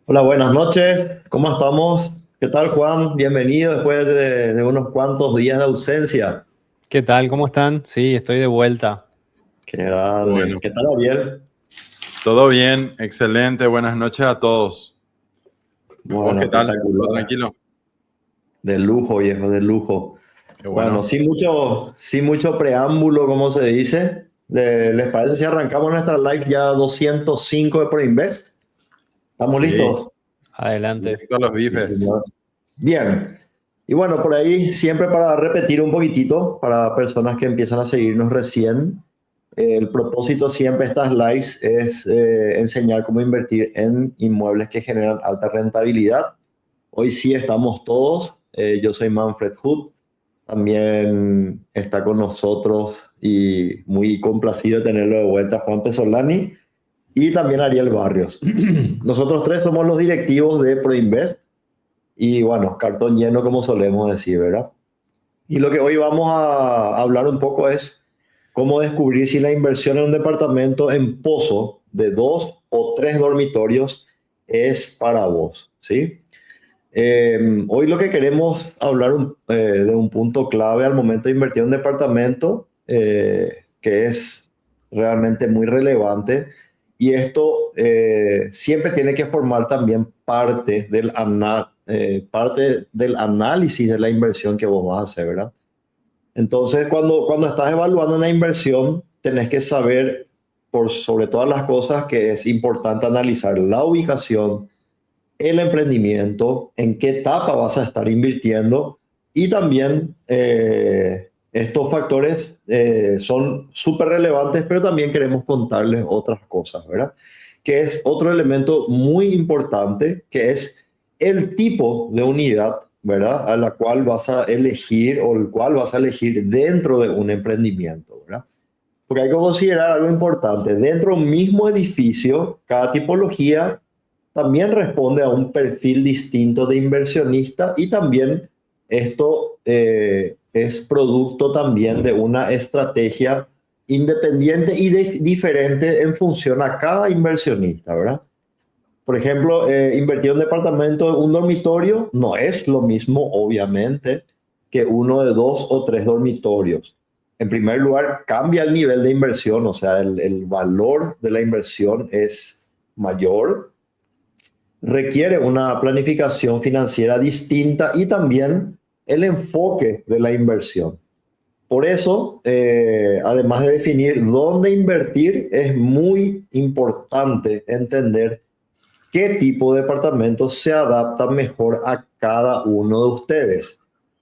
Hola, buenas noches. ¿Cómo estamos? ¿Qué tal, Juan? Bienvenido después de unos cuantos días de ausencia. ¿Qué tal? ¿Cómo están? Sí, estoy de vuelta. Qué grande. Bueno, ¿Qué tal, Ariel? todo bien, excelente. Buenas noches a todos. ¿Vos Bueno, qué tal? ¿Todo espectacular. tranquilo? De lujo, viejo, de lujo. Qué Bueno, bueno. sin mucho preámbulo, como se dice. ¿Les parece si arrancamos nuestra live ya 205 de Proinvest? ¿Estamos Sí, listos? Adelante. directo a los Sí, bifes. señor. Bien. Y bueno, por ahí, siempre para repetir un poquitito, para personas que empiezan a seguirnos recién, el propósito siempre de estas lives es enseñar cómo invertir en inmuebles que generan alta rentabilidad. Hoy sí estamos todos. Yo soy Manfred Hood. También está con nosotros y muy complacido de tenerlo de vuelta Juan Pesolani y también Ariel Barrios. Nosotros tres somos los directivos de Proinvest y bueno, cartón lleno como solemos decir, ¿verdad? Y lo que hoy vamos a hablar un poco es cómo descubrir si la inversión en un departamento en Pozo de 2 o 3 dormitorios es para vos, ¿sí? Hoy lo que queremos hablar de un punto clave al momento de invertir en un departamento, que es realmente muy relevante, y esto siempre tiene que formar también parte del análisis de la inversión que vos vas a hacer, ¿verdad? Entonces, cuando estás evaluando una inversión, tenés que saber, por sobre todas las cosas, que es importante analizar la ubicación, el emprendimiento, en qué etapa vas a estar invirtiendo y también estos factores son súper relevantes, pero también queremos contarles otras cosas, ¿verdad? Que es otro elemento muy importante, que es el tipo de unidad, ¿verdad? A la cual vas a elegir o el cual vas a elegir dentro de un emprendimiento, ¿verdad? Porque hay que considerar algo importante. Dentro de un mismo edificio, cada tipología también responde a un perfil distinto de inversionista y también esto es producto también de una estrategia independiente y diferente en función a cada inversionista, ¿verdad? Por ejemplo, invertir en un departamento, un dormitorio, no es lo mismo, obviamente, que uno de 2 o 3 dormitorios. En primer lugar, cambia el nivel de inversión, o sea, el valor de la inversión es mayor, requiere una planificación financiera distinta y también el enfoque de la inversión. Por eso, además de definir dónde invertir, es muy importante entender qué tipo de departamento se adapta mejor a cada uno de ustedes.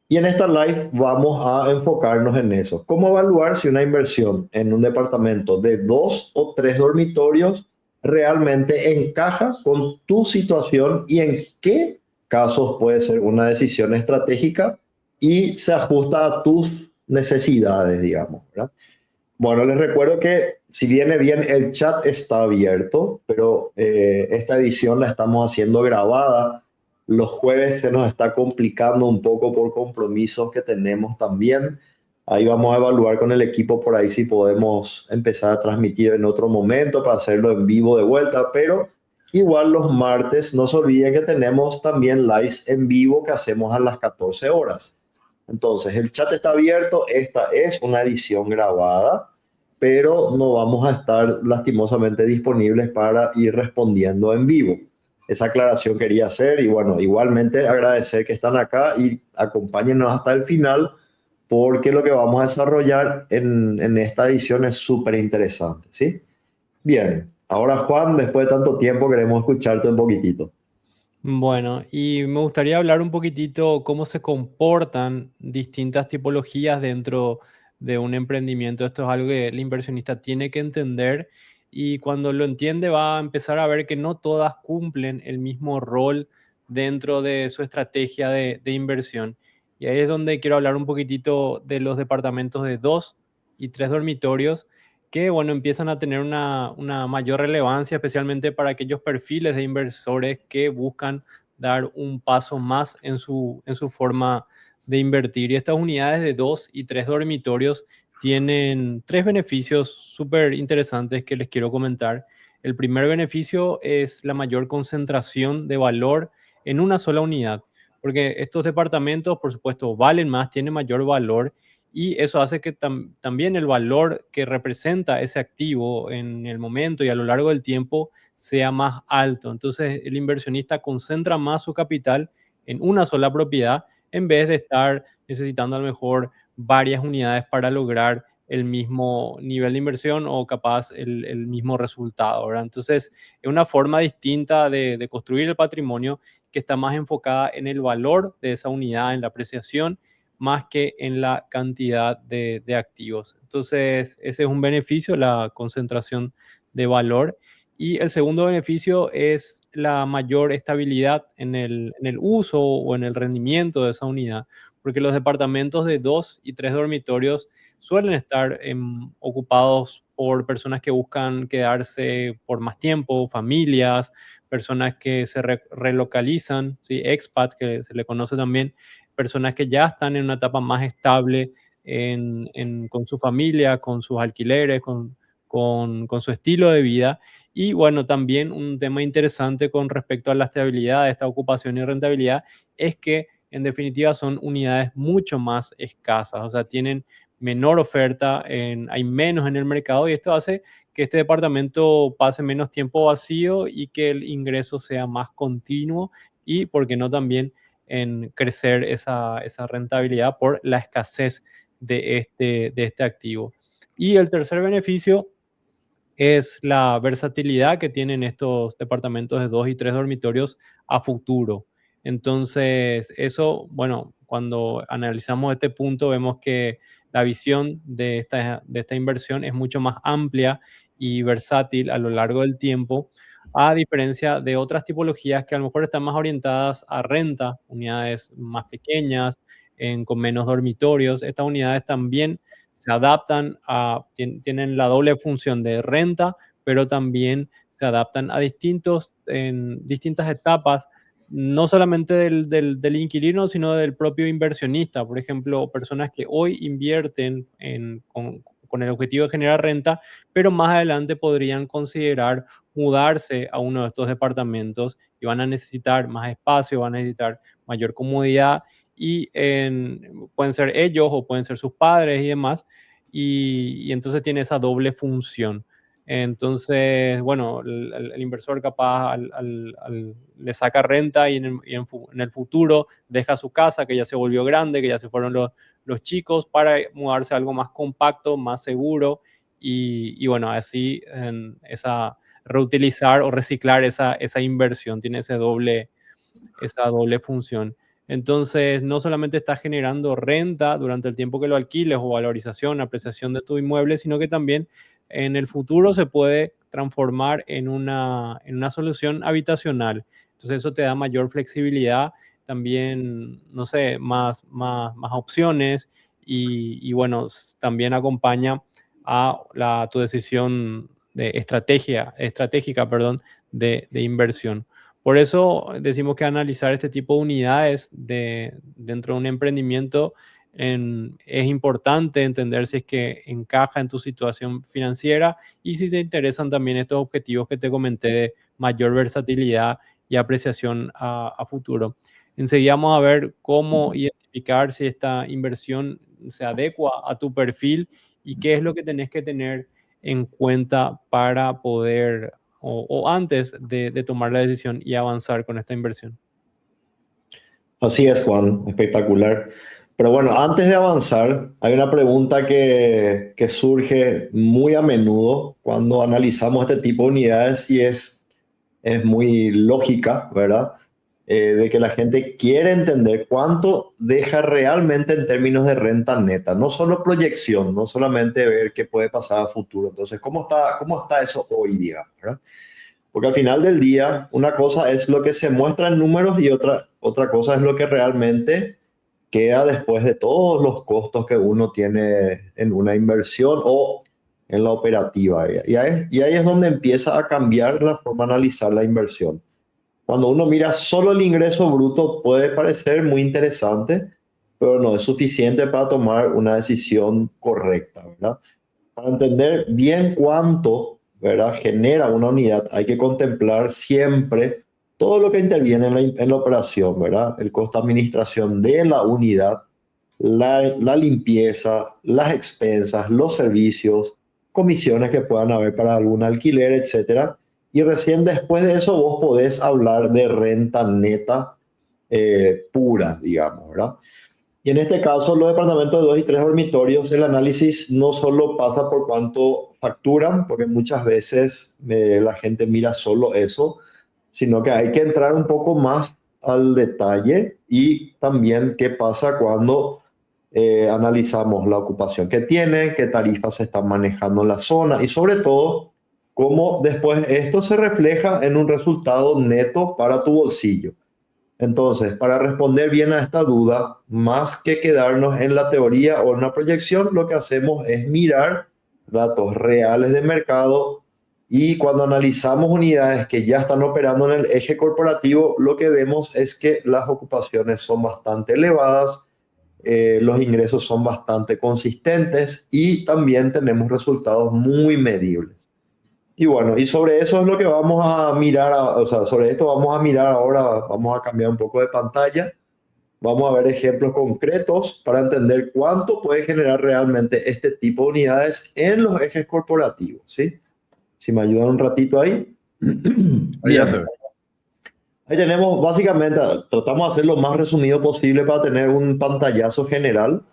Y en esta live vamos a enfocarnos en eso. ¿Cómo evaluar si una inversión en un departamento de 2 o 3 dormitorios realmente encaja con tu situación y en qué casos puede ser una decisión estratégica y se ajusta a tus necesidades, digamos, ¿verdad? Bueno, les recuerdo que si viene bien, el chat está abierto, pero esta edición la estamos haciendo grabada. Los jueves se nos está complicando un poco por compromisos que tenemos también. Ahí vamos a evaluar con el equipo por ahí si podemos empezar a transmitir en otro momento para hacerlo en vivo de vuelta, pero igual los martes no se olviden que tenemos también lives en vivo que hacemos a las 14 horas. Entonces, el chat está abierto, esta es una edición grabada, pero no vamos a estar lastimosamente disponibles para ir respondiendo en vivo. Esa aclaración quería hacer y bueno, igualmente agradecer que están acá y acompáñenos hasta el final porque lo que vamos a desarrollar en esta edición es súper interesante, ¿sí? Bien, ahora Juan, después de tanto tiempo queremos escucharte un poquitito. Bueno, y me gustaría hablar un poquitito cómo se comportan distintas tipologías dentro de un emprendimiento. Esto es algo que el inversionista tiene que entender y cuando lo entiende va a empezar a ver que no todas cumplen el mismo rol dentro de su estrategia de inversión. Y ahí es donde quiero hablar un poquitito de los departamentos de 2 y 3 dormitorios que, bueno, empiezan a tener una mayor relevancia, especialmente para aquellos perfiles de inversores que buscan dar un paso más en su forma de invertir. Y estas unidades de 2 y 3 dormitorios tienen tres beneficios súper interesantes que les quiero comentar. El primer beneficio es la mayor concentración de valor en una sola unidad, porque estos departamentos, por supuesto, valen más, tienen mayor valor y eso hace que también el valor que representa ese activo en el momento y a lo largo del tiempo sea más alto. Entonces, el inversionista concentra más su capital en una sola propiedad en vez de estar necesitando a lo mejor varias unidades para lograr el mismo nivel de inversión o capaz el mismo resultado, ¿verdad? Entonces, es una forma distinta de construir el patrimonio que está más enfocada en el valor de esa unidad, en la apreciación, más que en la cantidad de activos. Entonces, ese es un beneficio, la concentración de valor. Y el segundo beneficio es la mayor estabilidad en el uso o en el rendimiento de esa unidad, porque los departamentos de 2 y 3 dormitorios suelen estar ocupados por personas que buscan quedarse por más tiempo, familias, personas que se relocalizan, ¿sí? Expat, que se le conoce también, personas que ya están en una etapa más estable con su familia, con sus alquileres, con su estilo de vida. Y bueno, también un tema interesante con respecto a la estabilidad de esta ocupación y rentabilidad es que en definitiva son unidades mucho más escasas, o sea, tienen menor oferta, hay menos en el mercado y esto hace que este departamento pase menos tiempo vacío y que el ingreso sea más continuo y, por qué no, también en crecer esa rentabilidad por la escasez de este activo. Y el tercer beneficio es la versatilidad que tienen estos departamentos de 2 y 3 dormitorios a futuro. Entonces, eso, bueno, cuando analizamos este punto, vemos que la visión de esta inversión es mucho más amplia y versátil a lo largo del tiempo, a diferencia de otras tipologías que a lo mejor están más orientadas a renta, unidades más pequeñas, con menos dormitorios. Estas unidades también se adaptan tienen la doble función de renta, pero también se adaptan a en distintas etapas, no solamente del inquilino, sino del propio inversionista. Por ejemplo, personas que hoy invierten con el objetivo de generar renta, pero más adelante podrían considerar mudarse a uno de estos departamentos y van a necesitar más espacio, van a necesitar mayor comodidad y pueden ser ellos o pueden ser sus padres y demás, y entonces tiene esa doble función. Entonces, bueno, el inversor capaz le saca renta y en el futuro deja su casa que ya se volvió grande, que ya se fueron los chicos, para mudarse a algo más compacto, más seguro y bueno, así reutilizar o reciclar esa inversión, tiene esa doble función. Entonces, no solamente estás generando renta durante el tiempo que lo alquiles o valorización, apreciación de tu inmueble, sino que también en el futuro se puede transformar en una solución habitacional. Entonces, eso te da mayor flexibilidad, también, no sé, más opciones y bueno, también acompaña a tu decisión estratégica, perdón, de inversión. Por eso decimos que analizar este tipo de unidades dentro de un emprendimiento es importante entender si es que encaja en tu situación financiera y si te interesan también estos objetivos que te comenté de mayor versatilidad y apreciación a futuro. Enseguida vamos a ver cómo identificar si esta inversión se adecua a tu perfil y qué es lo que tenés que tener en cuenta para poder o antes de tomar la decisión y avanzar con esta inversión. Así es, Juan, espectacular. Pero bueno, antes de avanzar, hay una pregunta que surge muy a menudo cuando analizamos este tipo de unidades y es muy lógica, ¿verdad? De que la gente quiere entender cuánto deja realmente en términos de renta neta, no solo proyección, no solamente ver qué puede pasar a futuro. Entonces, cómo está eso hoy día, ¿verdad? Porque al final del día, una cosa es lo que se muestra en números y otra cosa es lo que realmente queda después de todos los costos que uno tiene en una inversión o en la operativa. Y ahí es donde empieza a cambiar la forma de analizar la inversión. Cuando uno mira solo el ingreso bruto puede parecer muy interesante, pero no es suficiente para tomar una decisión correcta, ¿verdad? Para entender bien cuánto ¿verdad?, genera una unidad, hay que contemplar siempre todo lo que interviene en la operación, ¿verdad? El costo de administración de la unidad, la limpieza, las expensas, los servicios, comisiones que puedan haber para algún alquiler, etcétera. Y recién después de eso vos podés hablar de renta neta pura, digamos, ¿verdad? Y en este caso, los departamentos de 2 y 3 dormitorios, el análisis no solo pasa por cuánto facturan, porque muchas veces la gente mira solo eso, sino que hay que entrar un poco más al detalle y también qué pasa cuando analizamos la ocupación que tiene, qué tarifas se están manejando en la zona y sobre todo cómo después esto se refleja en un resultado neto para tu bolsillo. Entonces, para responder bien a esta duda, más que quedarnos en la teoría o en la proyección, lo que hacemos es mirar datos reales de mercado y cuando analizamos unidades que ya están operando en el eje corporativo, lo que vemos es que las ocupaciones son bastante elevadas, los ingresos son bastante consistentes y también tenemos resultados muy medibles. Y bueno, y sobre eso es lo que vamos a mirar, o sea, sobre esto vamos a mirar ahora, vamos a cambiar un poco de pantalla, vamos a ver ejemplos concretos para entender cuánto puede generar realmente este tipo de unidades en los ejes corporativos, ¿sí? Si me ayudan un ratito ahí. Ahí ya se Bien, ve. ahí tenemos básicamente, tratamos de hacer lo más resumido posible para tener un pantallazo general.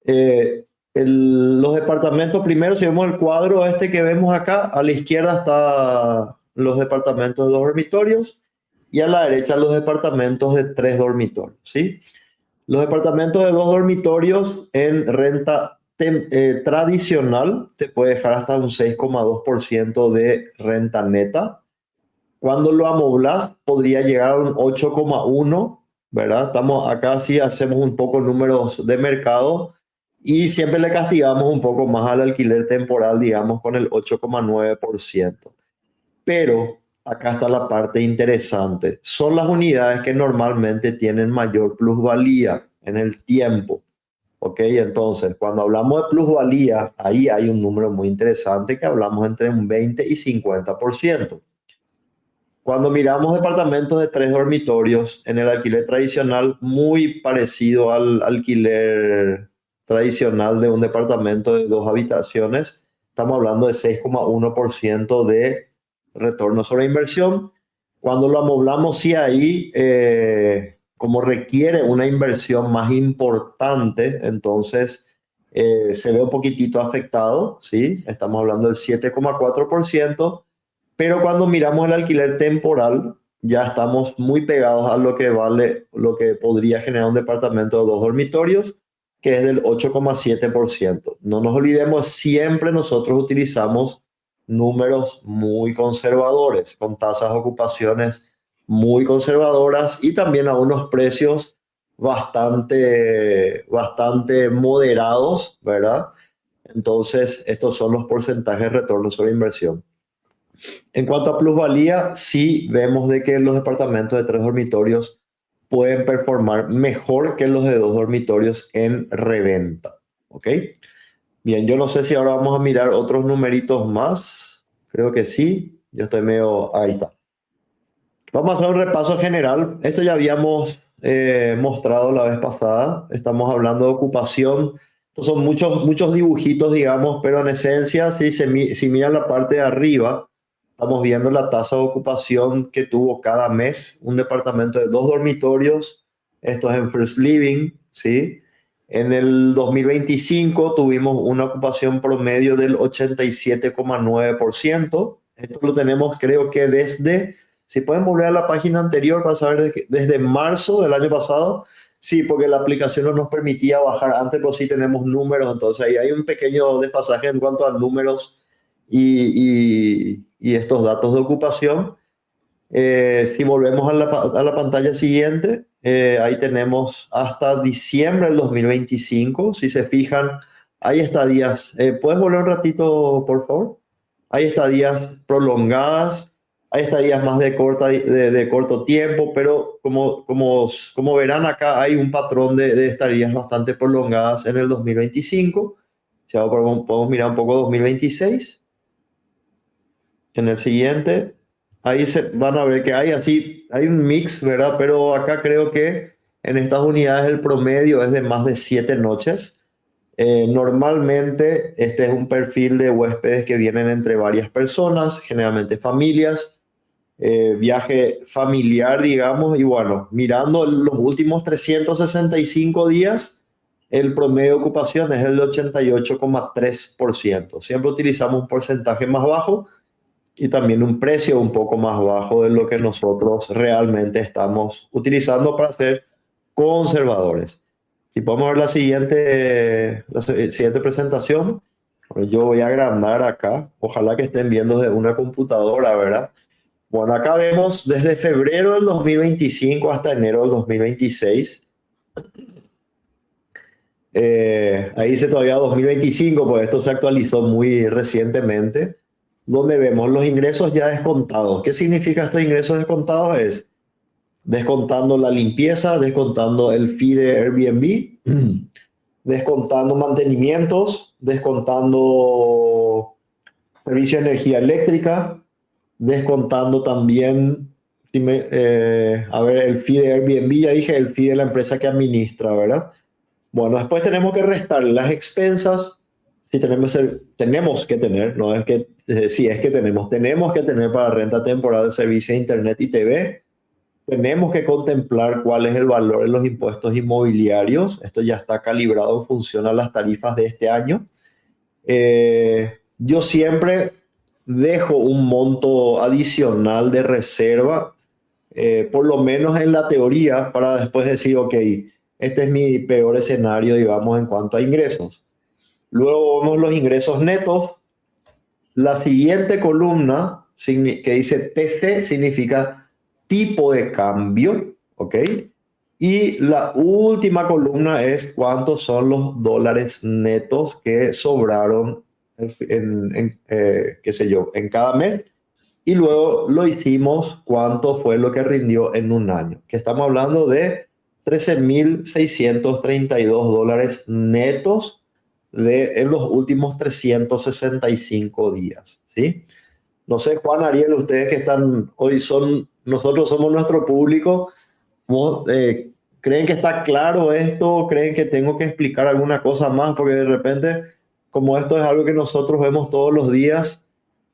Eh, los departamentos, primero, si vemos el cuadro este que vemos acá, a la izquierda están los departamentos de 2 dormitorios y a la derecha los departamentos de 3 dormitorios, ¿sí? Los departamentos de 2 dormitorios en renta tradicional te puede dejar hasta un 6,2% de renta neta. Cuando lo amoblas podría llegar a un 8,1%, ¿verdad? Estamos acá, sí hacemos un poco números de mercado y siempre le castigamos un poco más al alquiler temporal, digamos, con el 8,9%. Pero acá está la parte interesante. Son las unidades que normalmente tienen mayor plusvalía en el tiempo. ¿Ok? Entonces, cuando hablamos de plusvalía, ahí hay un número muy interesante que hablamos entre un 20 y 50%. Cuando miramos departamentos de 3 dormitorios en el alquiler tradicional, muy parecido al alquiler tradicional de un departamento de 2 habitaciones, estamos hablando de 6,1% de retorno sobre inversión. Cuando lo amoblamos, sí ahí, como requiere una inversión más importante, entonces se ve un poquitito afectado, ¿sí? Estamos hablando del 7,4%. Pero cuando miramos el alquiler temporal, ya estamos muy pegados a lo que vale, lo que podría generar un departamento de 2 dormitorios, que es del 8,7%. No nos olvidemos, siempre nosotros utilizamos números muy conservadores, con tasas de ocupaciones muy conservadoras y también a unos precios bastante moderados, ¿verdad? Entonces, estos son los porcentajes de retorno sobre inversión. En cuanto a plusvalía, sí vemos de que los departamentos de 3 dormitorios pueden performar mejor que los de 2 dormitorios en reventa. ¿Ok? Bien, yo no sé si ahora vamos a mirar otros numeritos más. Creo que sí. Yo estoy medio... Ahí está. Vamos a hacer un repaso general. Esto ya habíamos mostrado la vez pasada. Estamos hablando de ocupación. Estos son muchos dibujitos, digamos, pero en esencia, si miran la parte de arriba, estamos viendo la tasa de ocupación que tuvo cada mes un departamento de 2 dormitorios. Esto es en First Living, ¿sí? En el 2025 tuvimos una ocupación promedio del 87,9%. Esto lo tenemos, creo que desde... Si pueden volver a la página anterior para saber desde marzo del año pasado. Sí, porque la aplicación no nos permitía bajar antes, pero sí tenemos números. Entonces ahí hay un pequeño desfasaje en cuanto a números y estos datos de ocupación. Si volvemos a la pantalla siguiente, ahí tenemos hasta diciembre del 2025. Si se fijan, hay estadías. ¿Puedes volver un ratito, por favor? Hay estadías prolongadas, hay estadías más de corto tiempo, pero como verán acá hay un patrón de estadías bastante prolongadas en el 2025. Si ahora podemos mirar un poco 2026. En el siguiente, ahí se van a ver que hay un mix, ¿verdad? Pero acá creo que en estas unidades el promedio es de más de 7 noches. Normalmente este es un perfil de huéspedes que vienen entre varias personas, generalmente familias, viaje familiar, digamos, y bueno, mirando los últimos 365 días, el promedio de ocupación es el de 88,3%. Siempre utilizamos un porcentaje más bajo y también un precio un poco más bajo de lo que nosotros realmente estamos utilizando para ser conservadores. Si podemos ver siguiente presentación, bueno, yo voy a agrandar acá. Ojalá que estén viendo de una computadora, ¿verdad? Bueno, acá vemos desde febrero del 2025 hasta enero del 2026. Ahí dice todavía 2025, pues esto se actualizó muy recientemente, donde vemos los ingresos ya descontados. ¿Qué significa estos ingresos descontados? Es descontando la limpieza, descontando el fee de Airbnb, descontando mantenimientos, descontando servicio de energía eléctrica, descontando también, a ver, el fee de Airbnb, ya dije, el fee de la empresa que administra, ¿verdad? Bueno, después tenemos que restar las expensas, si tenemos que tener, no es que, si es que tenemos que tener para renta temporal de servicio de internet y TV. Tenemos que contemplar cuál es el valor de los impuestos inmobiliarios. Esto ya está calibrado en función a las tarifas de este año. Yo siempre dejo un monto adicional de reserva, por lo menos en la teoría, para después decir, ok, este es mi peor escenario, digamos, en cuanto a ingresos. Luego vemos los ingresos netos. La siguiente columna que dice TC significa tipo de cambio, ¿ok? Y la última columna es cuántos son los dólares netos que sobraron qué sé yo, en cada mes. Y luego lo hicimos cuánto fue lo que rindió en un año, que estamos hablando de 13.632 dólares netos en los últimos 365 días, ¿sí? No sé, Juan, Ariel, ustedes que están hoy nosotros somos nuestro público. ¿Creen que está claro esto? ¿Creen que tengo que explicar alguna cosa más? Porque de repente, como esto es algo que nosotros vemos todos los días,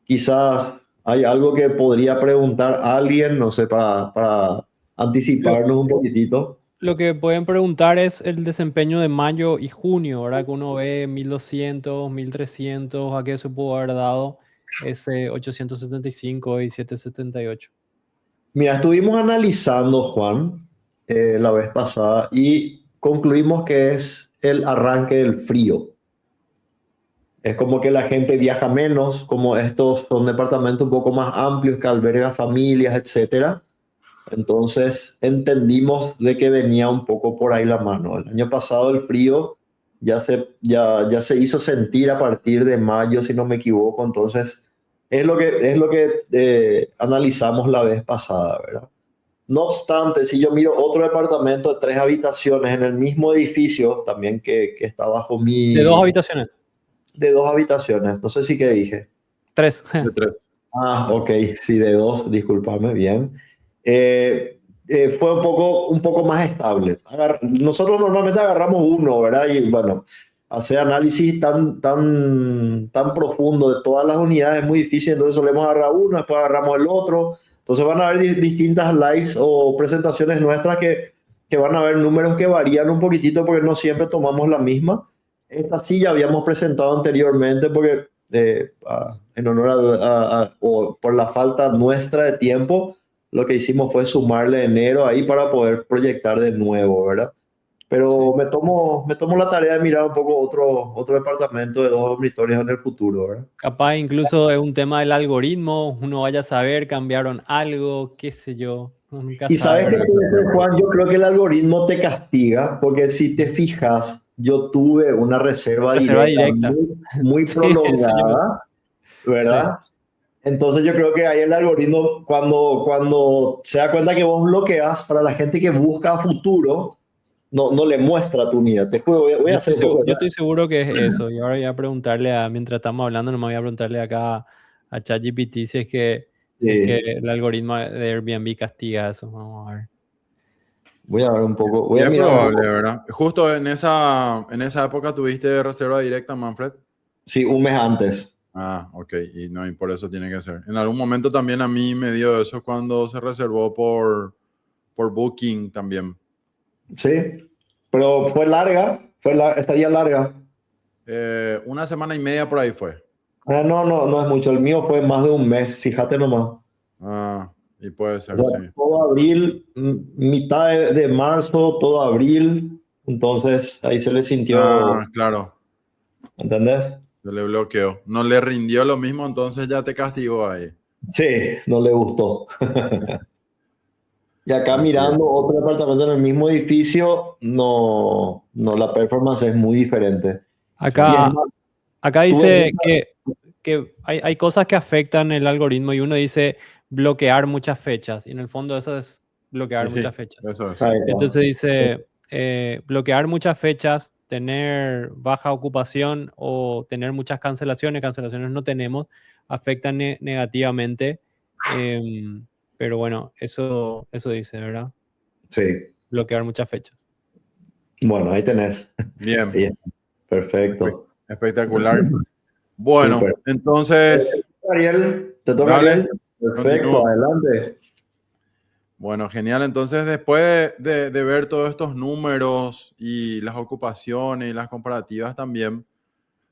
quizás hay algo que podría preguntar a alguien, no sé, para anticiparnos un poquitito. Lo que pueden preguntar es el desempeño de mayo y junio, ¿verdad? Que uno ve 1200, 1300, a qué se pudo haber dado ese 875 y 778. Mira, estuvimos analizando, Juan, la vez pasada y concluimos que es el arranque del frío. Es como que la gente viaja menos, como estos son departamentos un poco más amplios que albergan familias, etcétera. Entonces entendimos de que venía un poco por ahí la mano. El año pasado el frío ya se hizo sentir a partir de mayo, si no me equivoco. Entonces es lo que analizamos la vez pasada, ¿verdad? No obstante, si yo miro otro departamento de 3 habitaciones en el mismo edificio, también que está bajo De 2 habitaciones. De 2 habitaciones, no sé si qué dije. 3. De 3. Ah, ok, sí, de 2, discúlpame, bien. Fue un poco más estable. Nosotros normalmente agarramos uno, ¿verdad? Y bueno, hacer análisis tan profundo de todas las unidades es muy difícil, entonces solemos agarrar uno, después agarramos el otro. Entonces van a haber distintas lives o presentaciones nuestras que van a haber números que varían un poquitito porque no siempre tomamos la misma. Esta sí ya habíamos presentado anteriormente porque en honor o por la falta nuestra de tiempo, lo que hicimos fue sumarle enero ahí para poder proyectar de nuevo, ¿verdad? Pero Sí. me tomo la tarea de mirar un poco otro departamento de 2 dormitorios en el futuro, ¿verdad? Capaz incluso es un tema del algoritmo, uno vaya a saber, cambiaron algo, qué sé yo, uno nunca Y sabe, sabes que, ¿verdad? Juan, yo creo que el algoritmo te castiga, porque si te fijas, yo tuve una reserva Reserva directa directa. muy Sí, eso yo pensé. prolongada, Sí. ¿verdad? Entonces yo creo que ahí el algoritmo, cuando se da cuenta que vos bloqueas, para la gente que busca a futuro, no le muestra tu unidad. Te juro, voy a hacer un poco, Yo ¿verdad? estoy seguro que es eso. Y ahora voy a preguntarle mientras estamos hablando, nomás voy a preguntarle acá a ChatGPT si es que el algoritmo de Airbnb castiga eso. Vamos a ver. Voy a ver un poco. Voy Y a es mirar un probable, poco. ¿verdad? Justo en esa época tuviste reserva directa, Manfred. Sí, un mes antes. Ah, ok. Y por eso tiene que ser. En algún momento también a mí me dio eso cuando se reservó por Booking también. Sí, pero fue larga, estadía larga. Una semana y media por ahí fue. No es mucho. El mío fue más de un mes, fíjate nomás. Ah, y puede O ser, sea, sí. todo abril, mitad de marzo, todo abril. Entonces ahí se le sintió, Ah, claro. ¿entendés? Se le bloqueó. No le rindió lo mismo, entonces ya te castigó ahí. Sí, no le gustó. Y acá Así es. mirando otro departamento en el mismo edificio, no, la performance es muy diferente. Sí. Y es Acá, más, acá tuve dice mucha- que hay cosas que afectan el algoritmo y uno dice bloquear muchas fechas. Y en el fondo eso es bloquear Y sí, muchas fechas. eso es. Ahí Entonces está. dice bloquear muchas fechas, tener baja ocupación o tener muchas cancelaciones no tenemos, afectan negativamente. Pero bueno, eso dice, ¿verdad? Sí, Bloquear muchas fechas. bueno, ahí tenés. Bien, Ahí está. Perfecto. espectacular. Súper. Bueno, entonces, Ariel, ¿te toca dale, Ariel? Perfecto, continúo. adelante. Bueno, genial. Entonces, después de ver todos estos números y las ocupaciones y las comparativas también,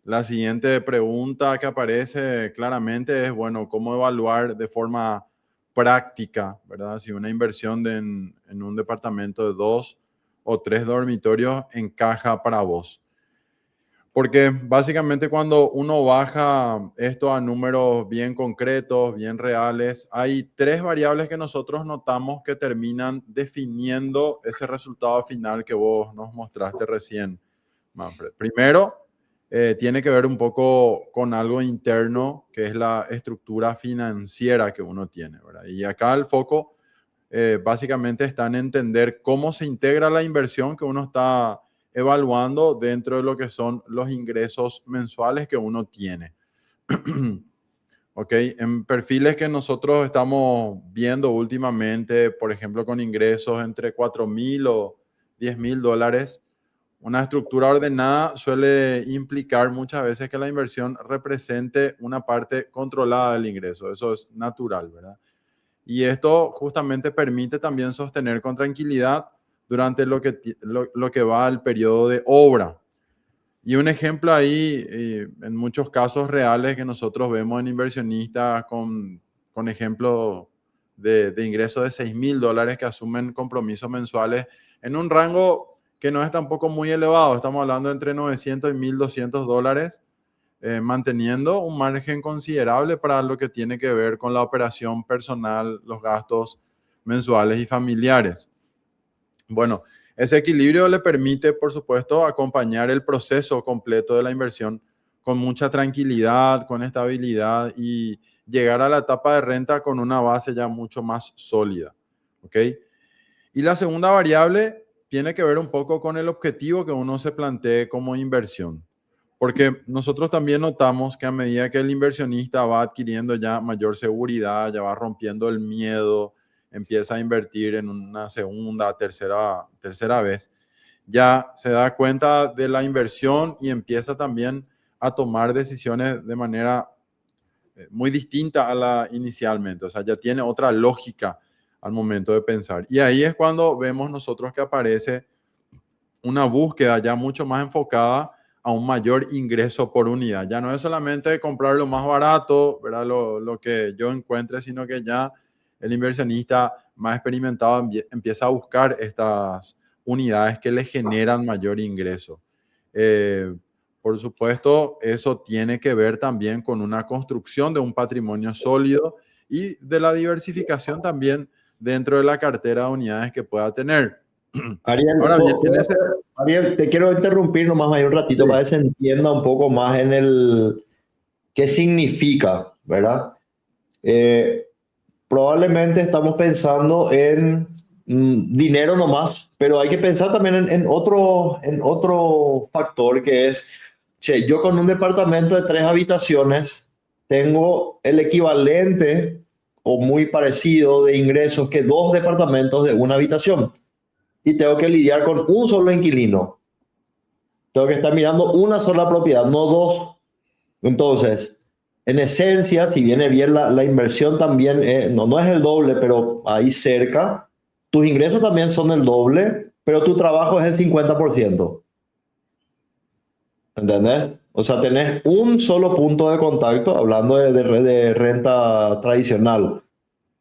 la siguiente pregunta que aparece claramente es, bueno, ¿cómo evaluar de forma práctica, ¿verdad? Si una inversión en un departamento de 2 o 3 dormitorios encaja para vos. Porque básicamente cuando uno baja esto a números bien concretos, bien reales, hay 3 variables que nosotros notamos que terminan definiendo ese resultado final que vos nos mostraste recién, Manfred. Primero, tiene que ver un poco con algo interno, que es la estructura financiera que uno tiene, ¿verdad? Y acá el foco básicamente está en entender cómo se integra la inversión que uno está evaluando dentro de lo que son los ingresos mensuales que uno tiene. ¿Ok? En perfiles que nosotros estamos viendo últimamente, por ejemplo, con ingresos entre 4.000 o 10.000 dólares, una estructura ordenada suele implicar muchas veces que la inversión represente una parte controlada del ingreso. Eso es natural, ¿verdad? Y esto justamente permite también sostener con tranquilidad durante lo que va el periodo de obra. Y un ejemplo ahí, en muchos casos reales que nosotros vemos en inversionistas con ejemplos de ingresos de 6.000 dólares que asumen compromisos mensuales en un rango que no es tampoco muy elevado. Estamos hablando entre 900 y 1.200 dólares, manteniendo un margen considerable para lo que tiene que ver con la operación personal, los gastos mensuales y familiares. Bueno, ese equilibrio le permite, por supuesto, acompañar el proceso completo de la inversión con mucha tranquilidad, con estabilidad y llegar a la etapa de renta con una base ya mucho más sólida. ¿Ok? Y la segunda variable tiene que ver un poco con el objetivo que uno se plantee como inversión. Porque nosotros también notamos que a medida que el inversionista va adquiriendo ya mayor seguridad, ya va rompiendo el miedo, empieza a invertir en una segunda, tercera vez, ya se da cuenta de la inversión y empieza también a tomar decisiones de manera muy distinta a la inicialmente. O sea, ya tiene otra lógica al momento de pensar. Y ahí es cuando vemos nosotros que aparece una búsqueda ya mucho más enfocada a un mayor ingreso por unidad. Ya no es solamente comprar lo más barato, ¿verdad? Lo que yo encuentre, sino que ya el inversionista más experimentado empieza a buscar estas unidades que le generan mayor ingreso. Por supuesto, eso tiene que ver también con una construcción de un patrimonio sólido y de la diversificación también dentro de la cartera de unidades que pueda tener. Ariel, Ahora bien, en ese... Ariel, te quiero interrumpir nomás ahí un ratito Sí. para que se entienda un poco más en el qué significa, ¿verdad? Eh, Probablemente estamos pensando en dinero nomás, pero hay que pensar también en otro factor que es, che, yo con un departamento de 3 habitaciones tengo el equivalente o muy parecido de ingresos que 2 departamentos de una habitación y tengo que lidiar con un solo inquilino. Tengo que estar mirando una sola propiedad, no dos. Entonces, en esencia, si viene bien la inversión también, no es el doble, pero ahí cerca, tus ingresos también son el doble, pero tu trabajo es el 50%. ¿Entendés? O sea, tenés un solo punto de contacto, hablando de renta tradicional.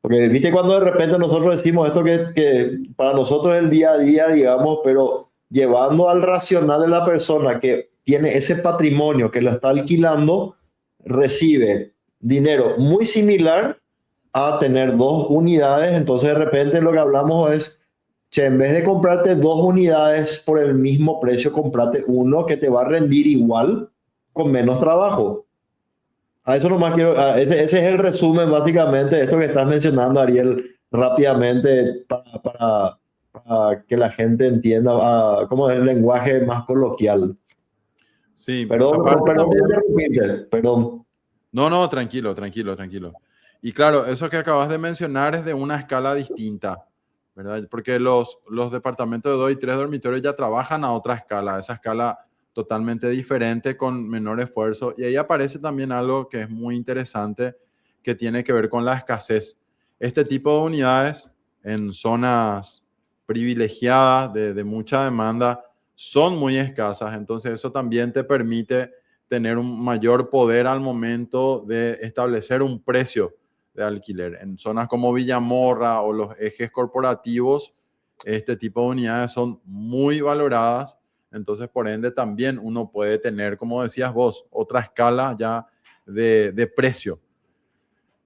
Porque viste cuando de repente nosotros decimos esto que para nosotros es el día a día, digamos, pero llevando al racional de la persona que tiene ese patrimonio, que lo está alquilando, recibe dinero muy similar a tener 2 unidades. Entonces de repente lo que hablamos es, che, en vez de comprarte 2 unidades por el mismo precio, comprate uno que te va a rendir igual con menos trabajo. A eso nomás quiero, ese es el resumen básicamente de esto que estás mencionando, Ariel, rápidamente para que la gente entienda cómo es el lenguaje más coloquial. Sí, Perdón, aparte perdón por también. interrumpirte, perdón. No, no, tranquilo, tranquilo, tranquilo. Y claro, eso que acabas de mencionar es de una escala distinta, ¿verdad? Porque los departamentos de 2 y 3 dormitorios ya trabajan a otra escala, esa escala totalmente diferente con menor esfuerzo. Y ahí aparece también algo que es muy interesante, que tiene que ver con la escasez. Este tipo de unidades en zonas privilegiadas de mucha demanda son muy escasas, entonces eso también te permite tener un mayor poder al momento de establecer un precio de alquiler. En zonas como Villamorra o los ejes corporativos, este tipo de unidades son muy valoradas, entonces por ende también uno puede tener, como decías vos, otra escala ya de precio.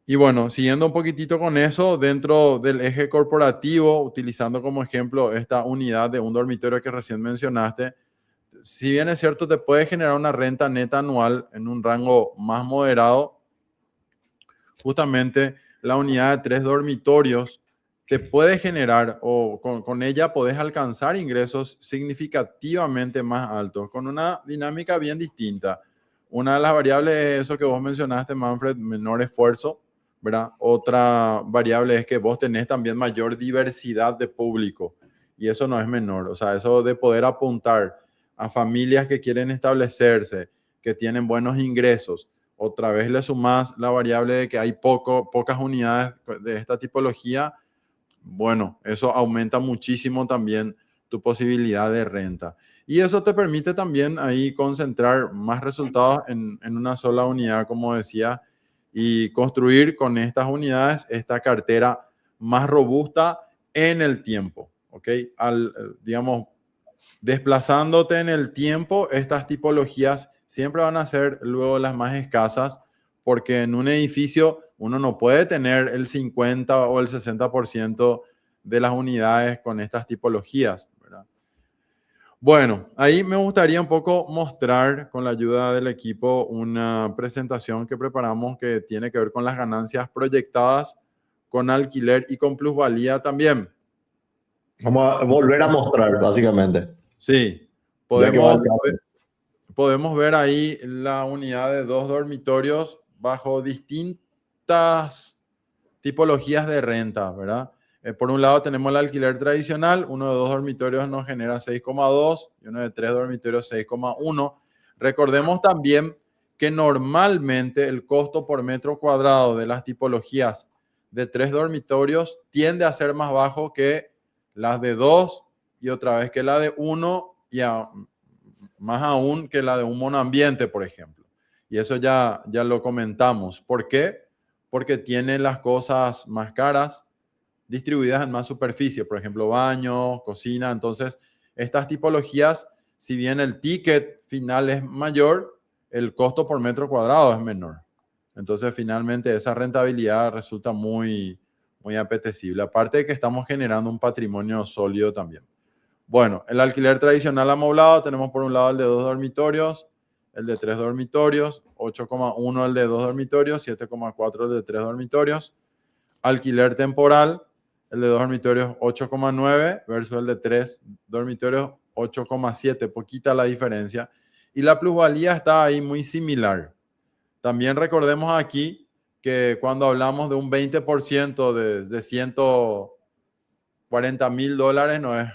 Y bueno, siguiendo un poquitito con eso, dentro del eje corporativo, utilizando como ejemplo esta unidad de un dormitorio que recién mencionaste, si bien es cierto, te puede generar una renta neta anual en un rango más moderado, justamente la unidad de 3 dormitorios te puede generar o con ella podés alcanzar ingresos significativamente más altos, con una dinámica bien distinta. Una de las variables es eso que vos mencionaste, Manfred, menor esfuerzo, ¿verdad? Otra variable es que vos tenés también mayor diversidad de público y eso no es menor. O sea, eso de poder apuntar a familias que quieren establecerse, que tienen buenos ingresos. Otra vez le sumás la variable de que hay pocas unidades de esta tipología. Bueno, eso aumenta muchísimo también tu posibilidad de renta. Y eso te permite también ahí concentrar más resultados en una sola unidad, como decía, y construir con estas unidades esta cartera más robusta en el tiempo, ¿ok? Digamos, desplazándote en el tiempo, estas tipologías siempre van a ser luego las más escasas porque en un edificio uno no puede tener el 50 o el 60% de las unidades con estas tipologías, ¿verdad? Bueno, ahí me gustaría un poco mostrar con la ayuda del equipo una presentación que preparamos que tiene que ver con las ganancias proyectadas con alquiler y con plusvalía también. Vamos a volver a mostrar, básicamente, Sí, ya que va podemos el caso. podemos ver ahí la unidad de 2 dormitorios bajo distintas tipologías de renta, ¿verdad? Por un lado tenemos el alquiler tradicional, uno de 2 dormitorios nos genera 6,2 y uno de 3 dormitorios 6,1. Recordemos también que normalmente el costo por metro cuadrado de las tipologías de 3 dormitorios tiende a ser más bajo que las de 2 y otra vez que la de 1 y más aún que la de un monoambiente, por ejemplo. Y eso ya lo comentamos. ¿Por qué? Porque tiene las cosas más caras distribuidas en más superficie, por ejemplo, baño, cocina. Entonces, estas tipologías, si bien el ticket final es mayor, el costo por metro cuadrado es menor. Entonces, finalmente, esa rentabilidad resulta muy, muy apetecible. Aparte de que estamos generando un patrimonio sólido también. Bueno, el alquiler tradicional amoblado tenemos por un lado el de 2 dormitorios, el de 3 dormitorios, 8,1 el de 2 dormitorios, 7,4 el de 3 dormitorios. Alquiler temporal, el de 2 dormitorios 8,9 versus el de 3 dormitorios 8,7, poquita la diferencia. Y la plusvalía está ahí muy similar. También recordemos aquí que cuando hablamos de un 20% de $140,000, no es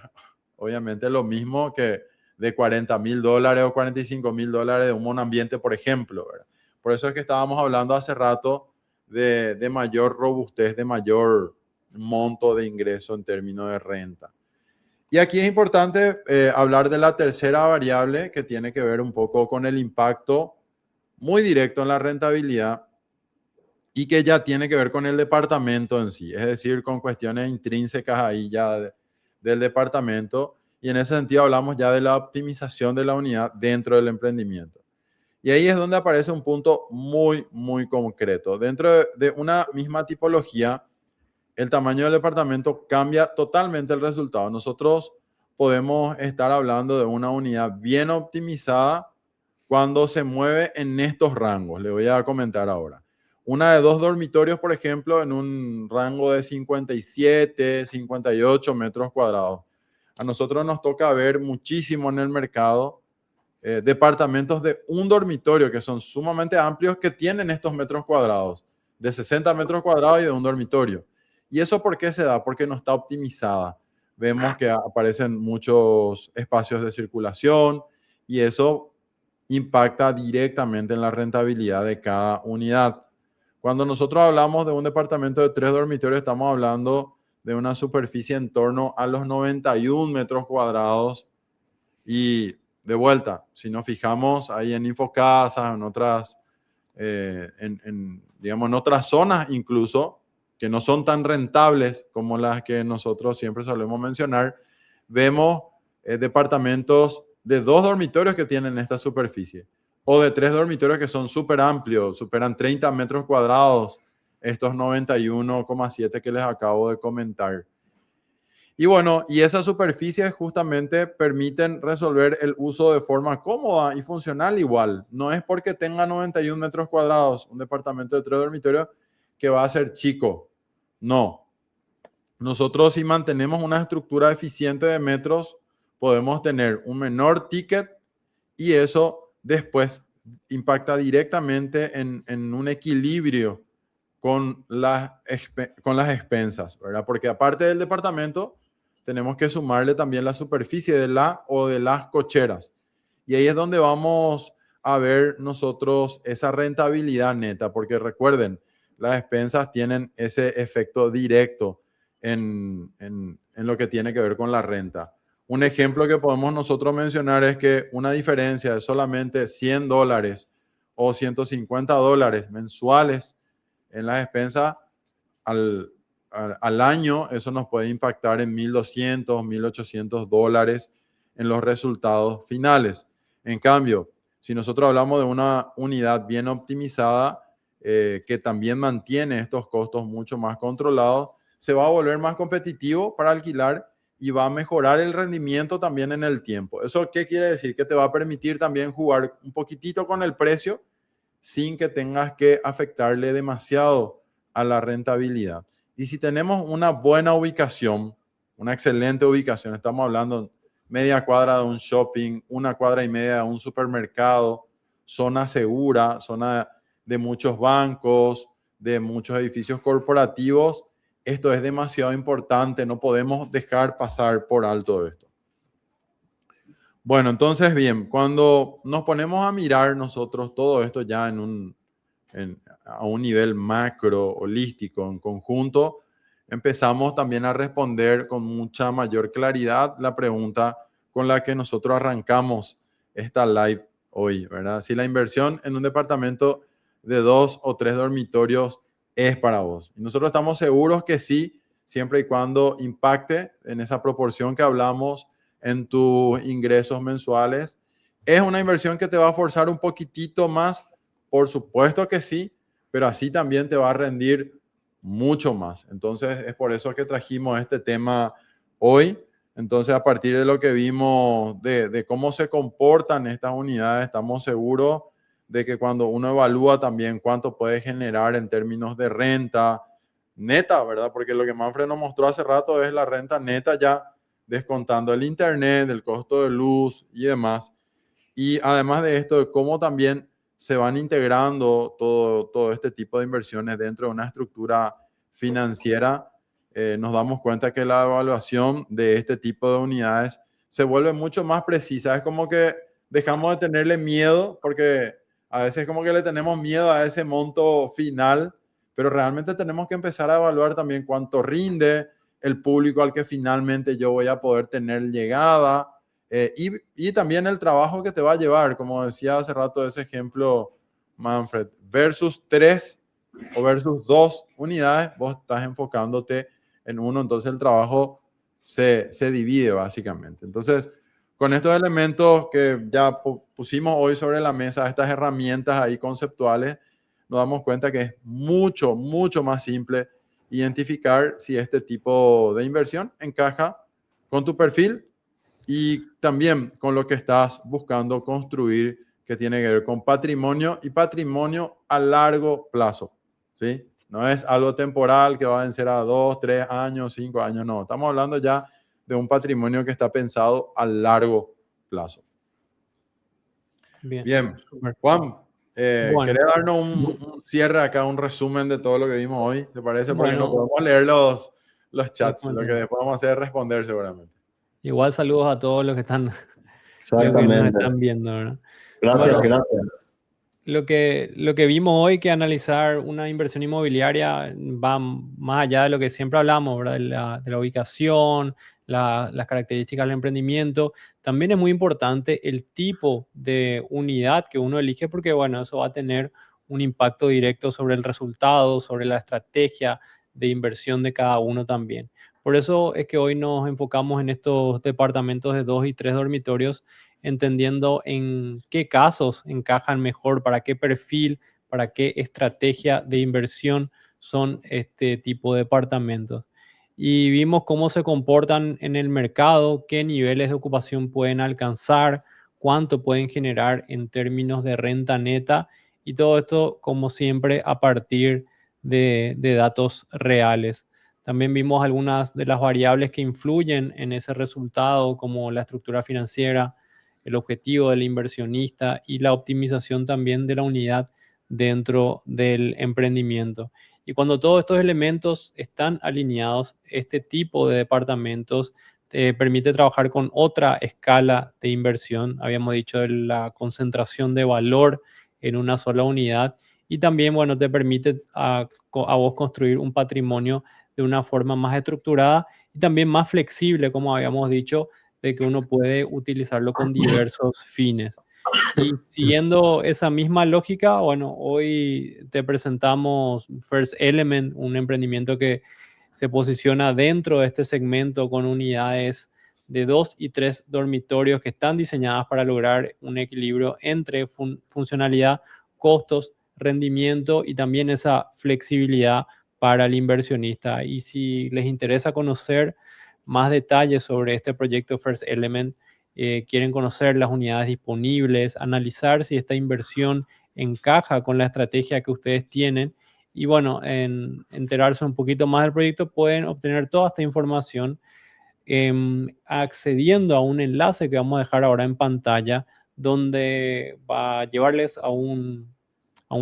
obviamente lo mismo que de $40,000 o $45,000 de un monoambiente, por ejemplo, ¿verdad? Por eso es que estábamos hablando hace rato de mayor robustez, de mayor monto de ingreso en términos de renta. Y aquí es importante hablar de la tercera variable que tiene que ver un poco con el impacto muy directo en la rentabilidad y que ya tiene que ver con el departamento en sí, es decir, con cuestiones intrínsecas ahí ya del departamento. Y en ese sentido hablamos ya de la optimización de la unidad dentro del emprendimiento. Y ahí es donde aparece un punto muy, muy concreto. Dentro de una misma tipología, el tamaño del departamento cambia totalmente el resultado. Nosotros podemos estar hablando de una unidad bien optimizada cuando se mueve en estos rangos. Le voy a comentar ahora. Una de 2 dormitorios, por ejemplo, en un rango de 57, 58 metros cuadrados. A nosotros nos toca ver muchísimo en el mercado departamentos de un dormitorio que son sumamente amplios que tienen estos metros cuadrados, de 60 metros cuadrados y de un dormitorio. ¿Y eso por qué se da? Porque no está optimizada. Vemos que aparecen muchos espacios de circulación y eso impacta directamente en la rentabilidad de cada unidad. Cuando nosotros hablamos de un departamento de 3 dormitorios, estamos hablando de una superficie en torno a los 91 metros cuadrados. Y de vuelta, si nos fijamos ahí en Infocasas, en otras, digamos, en otras zonas incluso, que no son tan rentables como las que nosotros siempre solemos mencionar, vemos departamentos de 2 dormitorios que tienen esta superficie, o de 3 dormitorios que son súper amplios, superan 30 metros cuadrados, estos 91,7 que les acabo de comentar. Y bueno, y esas superficies justamente permiten resolver el uso de forma cómoda y funcional igual. No es porque tenga 91 metros cuadrados un departamento de 3 dormitorios que va a ser chico. No. Nosotros, si mantenemos una estructura eficiente de metros, podemos tener un menor ticket y eso después impacta directamente en un equilibrio con las expensas, ¿verdad? Porque aparte del departamento, tenemos que sumarle también la superficie de la o de las cocheras. Y ahí es donde vamos a ver nosotros esa rentabilidad neta, porque recuerden, las expensas tienen ese efecto directo en lo que tiene que ver con la renta. Un ejemplo que podemos nosotros mencionar es que una diferencia de solamente $100 o $150 mensuales en las expensas al año, eso nos puede impactar en $1,200, $1,800 en los resultados finales. En cambio, si nosotros hablamos de una unidad bien optimizada, que también mantiene estos costos mucho más controlados, se va a volver más competitivo para alquilar y va a mejorar el rendimiento también en el tiempo. ¿Eso qué quiere decir? Que te va a permitir también jugar un poquitito con el precio sin que tengas que afectarle demasiado a la rentabilidad. Y si tenemos una buena ubicación, una excelente ubicación, estamos hablando media cuadra de un shopping, 1,5 cuadras de un supermercado, zona segura, zona de muchos bancos, de muchos edificios corporativos, esto es demasiado importante, no podemos dejar pasar por alto esto. Bueno, entonces bien, cuando nos ponemos a mirar nosotros todo esto ya a un nivel macro, holístico, en conjunto, empezamos también a responder con mucha mayor claridad la pregunta con la que nosotros arrancamos esta live hoy, ¿verdad? Si la inversión en un departamento de 2 o 3 dormitorios es para vos. Y nosotros estamos seguros que sí, siempre y cuando impacte en esa proporción que hablamos en tus ingresos mensuales. ¿Es una inversión que te va a forzar un poquitito más? Por supuesto que sí, pero así también te va a rendir mucho más. Entonces, es por eso que trajimos este tema hoy. Entonces, a partir de lo que vimos de cómo se comportan estas unidades, estamos seguros de que cuando uno evalúa también cuánto puede generar en términos de renta neta, ¿verdad? Porque lo que Manfred nos mostró hace rato es la renta neta ya descontando el internet, el costo de luz y demás. Y además de esto, de cómo también se van integrando todo este tipo de inversiones dentro de una estructura financiera, nos damos cuenta que la evaluación de este tipo de unidades se vuelve mucho más precisa. Es como que dejamos de tenerle miedo, porque a veces como que le tenemos miedo a ese monto final, pero realmente tenemos que empezar a evaluar también cuánto rinde el público al que finalmente yo voy a poder tener llegada, y también el trabajo que te va a llevar, como decía hace rato ese ejemplo Manfred, versus 3 o versus 2 unidades, vos estás enfocándote en uno, entonces el trabajo se divide básicamente. Entonces, con estos elementos que ya pusimos hoy sobre la mesa, estas herramientas ahí conceptuales, nos damos cuenta que es mucho, mucho más simple identificar si este tipo de inversión encaja con tu perfil y también con lo que estás buscando construir, que tiene que ver con patrimonio y patrimonio a largo plazo, ¿sí? No es algo temporal que va a vencer a 2, 3 años, 5 años, no. Estamos hablando ya de un patrimonio que está pensado a largo plazo. Bien. Super. Juan, Bueno. ¿querés darnos un cierre acá, un resumen de todo lo que vimos hoy? ¿Te parece? Porque Bueno, no podemos leer los chats, lo que comentarios. después vamos a hacer es responder seguramente. Igual saludos a todos los que están, los que nos Exactamente. están viendo, ¿verdad? Gracias, Bueno, gracias. lo que vimos hoy, que analizar una inversión inmobiliaria va más allá de lo que siempre hablamos, ¿verdad? De la ubicación, las características del emprendimiento. También es muy importante el tipo de unidad que uno elige, porque bueno, eso va a tener un impacto directo sobre el resultado, sobre la estrategia de inversión de cada uno también. Por eso es que hoy nos enfocamos en estos departamentos de 2 y 3 dormitorios, entendiendo en qué casos encajan mejor, para qué perfil, para qué estrategia de inversión son este tipo de departamentos. Y vimos cómo se comportan en el mercado, qué niveles de ocupación pueden alcanzar, cuánto pueden generar en términos de renta neta, y todo esto, como siempre, a partir de datos reales. También vimos algunas de las variables que influyen en ese resultado, como la estructura financiera, el objetivo del inversionista y la optimización también de la unidad dentro del emprendimiento. Y cuando todos estos elementos están alineados, este tipo de departamentos te permite trabajar con otra escala de inversión. Habíamos dicho de la concentración de valor en una sola unidad, y también, bueno, te permite a vos construir un patrimonio de una forma más estructurada y también más flexible, como habíamos dicho, de que uno puede utilizarlo con diversos fines. Y siguiendo esa misma lógica, bueno, hoy te presentamos First Element, un emprendimiento que se posiciona dentro de este segmento con unidades de 2 y 3 dormitorios que están diseñadas para lograr un equilibrio entre funcionalidad, costos, rendimiento y también esa flexibilidad para el inversionista. Y si les interesa conocer más detalles sobre este proyecto First Element, quieren conocer las unidades disponibles, analizar si esta inversión encaja con la estrategia que ustedes tienen y bueno, enterarse un poquito más del proyecto, pueden obtener toda esta información accediendo a un enlace que vamos a dejar ahora en pantalla, donde va a llevarles a un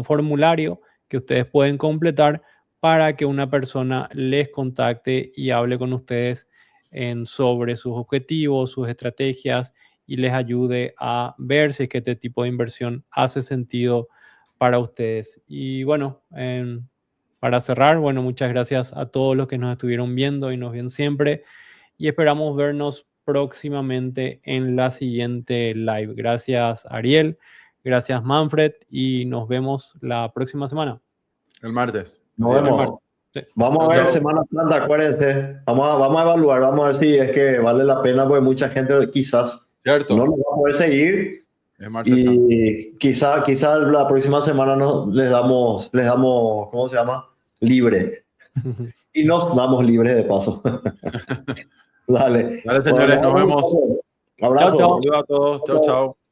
formulario que ustedes pueden completar para que una persona les contacte y hable con ustedes sobre sus objetivos, sus estrategias, y les ayude a ver si es que este tipo de inversión hace sentido para ustedes. Y bueno, para cerrar, bueno, muchas gracias a todos los que nos estuvieron viendo y nos ven siempre, y esperamos vernos próximamente en la siguiente live. Gracias, Ariel. Gracias, Manfred, y nos vemos la próxima semana. El martes. Nos Sí, vemos. el martes. Sí. Vamos Chao, a ver chao. Semana Santa, acuérdense. Vamos a evaluar, vamos a ver si es que vale la pena, porque mucha gente quizás Cierto. no nos va a poder seguir. Es martes santo. Y quizá la próxima semana les damos, ¿cómo se llama? Libre. Y nos damos libres de paso. Dale. Dale, señores, nos vemos. Abrazo. Chao, chao. Saludos a todos. Chao, chao.